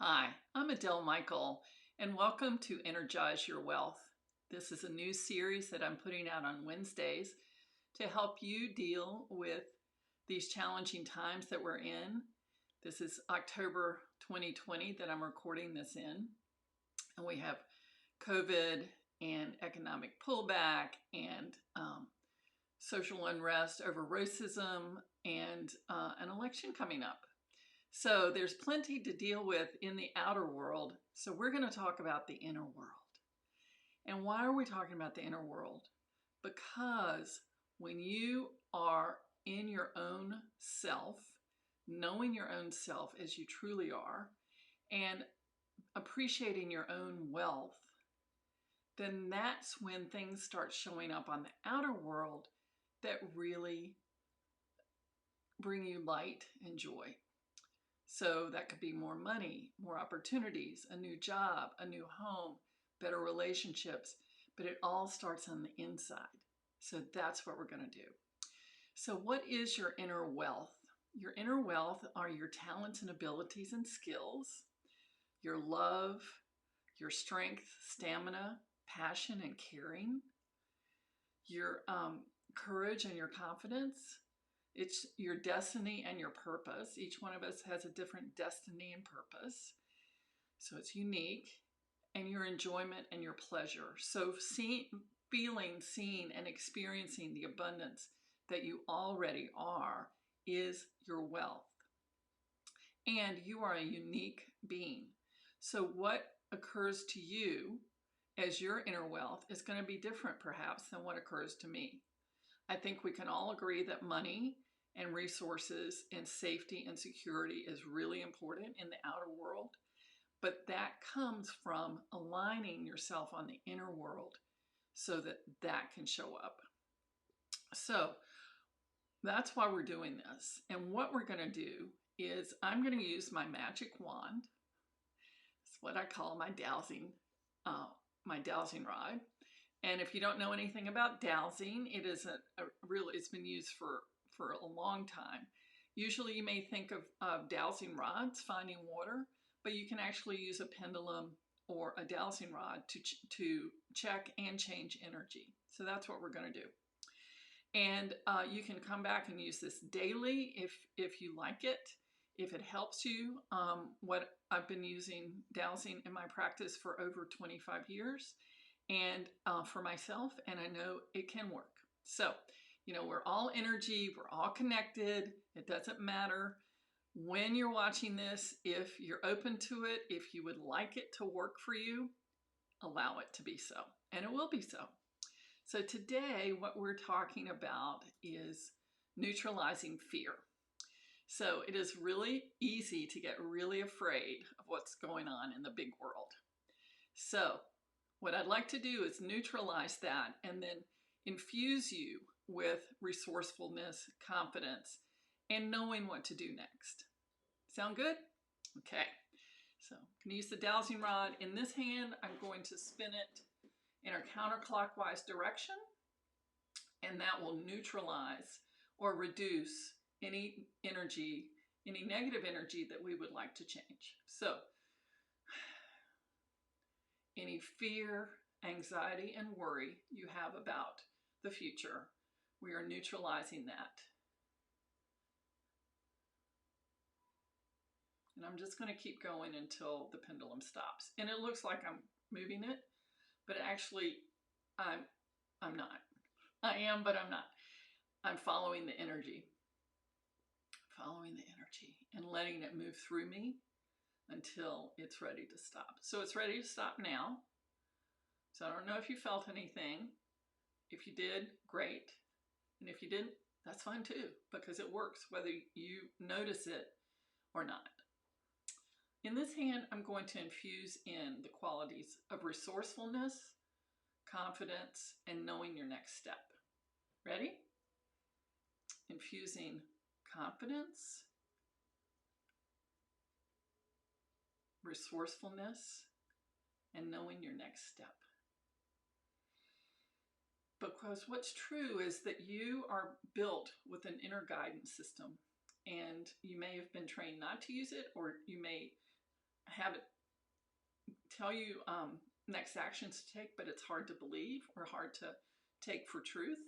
Hi, I'm Adele Michael, and welcome to Energize Your Wealth. This is a new series that I'm putting out on Wednesdays to help you deal with these challenging times that we're in. This is October 2020 that I'm recording this in, and we have COVID and economic pullback and social unrest over racism and an election coming up. So there's plenty to deal with in the outer world. So we're going to talk about the inner world. And why are we talking about the inner world? Because when you are in your own self, knowing your own self as you truly are, and appreciating your own wealth, then that's when things start showing up on the outer world that really bring you light and joy. So that could be more money, more opportunities, a new job, a new home, better relationships, but it all starts on the inside. So that's what we're going to do. So what is your inner wealth? Your inner wealth are your talents and abilities and skills, your love, your strength, stamina, passion, and caring, your courage and your confidence. It's your destiny and your purpose. Each one of us has a different destiny and purpose. So it's unique. And your enjoyment and your pleasure. So feeling, seeing, and experiencing the abundance that you already are is your wealth. And you are a unique being. So what occurs to you as your inner wealth is going to be different perhaps than what occurs to me. I think we can all agree that money and resources and safety and security is really important in the outer world, but that comes from aligning yourself on the inner world so that that can show up. So that's why we're doing this. And what we're going to do is I'm going to use my magic wand. It's what I call my dowsing rod. And if you don't know anything about dowsing, it is it's been used for a long time. Usually you may think of dowsing rods, finding water, but you can actually use a pendulum or a dowsing rod to check and change energy. So that's what we're going to do. And you can come back and use this daily if you like it, if it helps you. What I've been using dowsing in my practice for over 25 years. And for myself, and I know it can work. So, we're all energy, we're all connected. It doesn't matter when you're watching this, if you're open to it, if you would like it to work for you, allow it to be so, and it will be so. So today, what we're talking about is neutralizing fear. So it is really easy to get really afraid of what's going on in the big world. So what I'd like to do is neutralize that and then infuse you with resourcefulness, confidence, and knowing what to do next. Sound good? Okay. So I'm going to use the dowsing rod. In this hand, I'm going to spin it in a counterclockwise direction, and that will neutralize or reduce any energy, any negative energy that we would like to change. So any fear, anxiety, and worry you have about the future, we are neutralizing that. And I'm just going to keep going until the pendulum stops. And it looks like I'm moving it, but actually I'm not. I am, but I'm not. I'm following the energy. Following the energy and letting it move through me until it's ready to stop. So it's ready to stop now. So I don't know if you felt anything. If you did, great. And if you didn't, that's fine too, because it works whether you notice it or not. In this hand, I'm going to infuse in the qualities of resourcefulness, confidence, and knowing your next step. Ready? Infusing confidence, resourcefulness, and knowing your next step. Because what's true is that you are built with an inner guidance system, and you may have been trained not to use it, or you may have it tell you next actions to take, but it's hard to believe or hard to take for truth.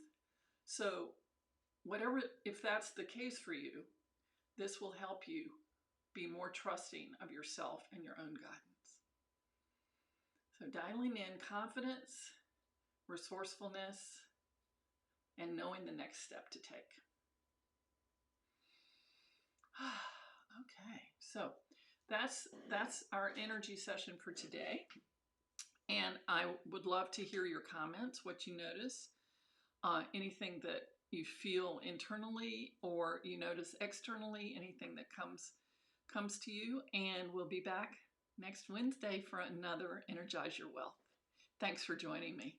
So whatever, if that's the case for you, this will help you be more trusting of yourself and your own guidance. So dialing in confidence, resourcefulness, and knowing the next step to take. Okay, so that's our energy session for today. And I would love to hear your comments, what you notice, anything that you feel internally or you notice externally, anything that comes to you. And we'll be back next Wednesday for another Energize Your Wealth. Thanks for joining me.